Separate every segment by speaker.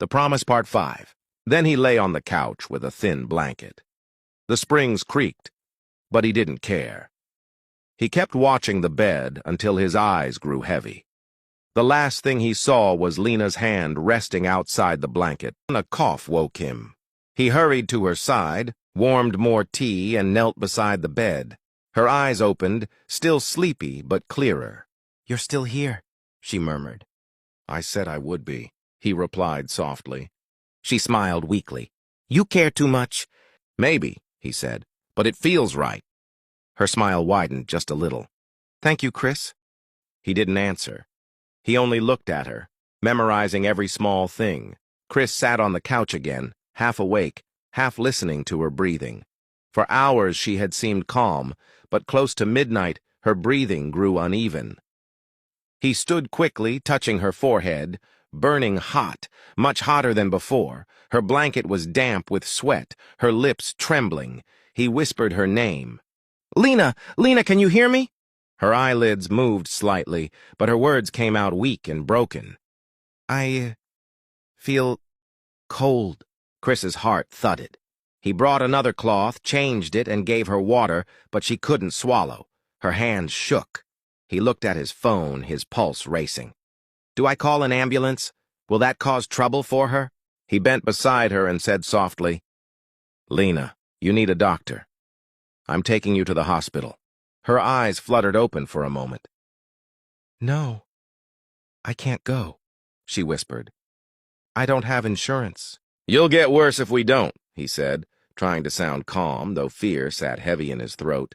Speaker 1: The Promise Part 5. Then he lay on the couch with a thin blanket. The springs creaked, but he didn't care. He kept watching the bed until his eyes grew heavy. The last thing he saw was Lena's hand resting outside the blanket, and a cough woke him. He hurried to her side, warmed more tea, and knelt beside the bed. Her eyes opened, still sleepy but clearer.
Speaker 2: "You're still here," she murmured.
Speaker 1: "I said I would be," he replied softly.
Speaker 2: She smiled weakly. "You care too much."
Speaker 1: "Maybe," he said, "but it feels right." Her smile widened just a little.
Speaker 2: "Thank you, Chris."
Speaker 1: He didn't answer. He only looked at her, memorizing every small thing. Chris sat on the couch again, half awake, half listening to her breathing. For hours she had seemed calm, but close to midnight her breathing grew uneven. He stood quickly, touching her forehead, burning hot, much hotter than before. Her blanket was damp with sweat, her lips trembling. He whispered her name.
Speaker 2: "Lena! Lena, can you hear me?"
Speaker 1: Her eyelids moved slightly, but her words came out weak and broken.
Speaker 2: "I feel cold."
Speaker 1: Chris's heart thudded. He brought another cloth, changed it, and gave her water, but she couldn't swallow. Her hands shook. He looked at his phone, his pulse racing. "Do I call an ambulance? Will that cause trouble for her?" He bent beside her and said softly, "Lena, you need a doctor. I'm taking you to the hospital." Her eyes fluttered open for a moment.
Speaker 2: "No, I can't go," she whispered. "I don't have insurance."
Speaker 1: "You'll get worse if we don't," he said, trying to sound calm, though fear sat heavy in his throat.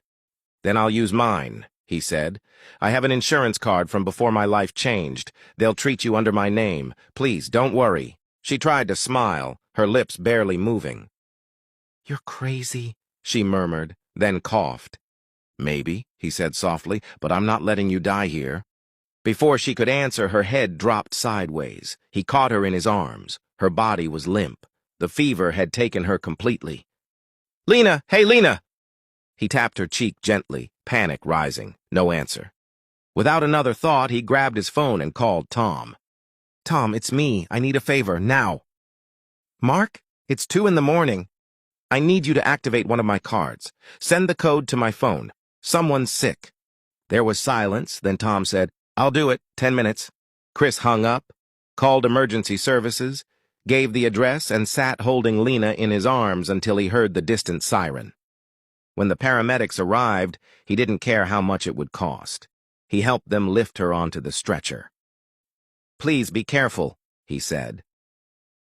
Speaker 1: "Then I'll use mine," he said. "I have an insurance card from before my life changed. They'll treat you under my name. Please, don't worry." She tried to smile, her lips barely moving.
Speaker 2: "You're crazy,"
Speaker 1: she murmured, then coughed. "Maybe," he said softly, "but I'm not letting you die here." Before she could answer, her head dropped sideways. He caught her in his arms. Her body was limp. The fever had taken her completely. "Lena! Hey, Lena!" He tapped her cheek gently, panic rising. No answer. Without another thought, he grabbed his phone and called Tom.
Speaker 2: "Tom, it's me. I need a favor, now."
Speaker 1: "Mark? It's 2 in the morning. I need you to activate one of my cards. Send the code to my phone. Someone's sick." There was silence, then Tom said, "I'll do it, 10 minutes. Chris hung up, called emergency services, gave the address, and sat holding Lena in his arms until he heard the distant siren. When the paramedics arrived, he didn't care how much it would cost. He helped them lift her onto the stretcher. "Please be careful," he said.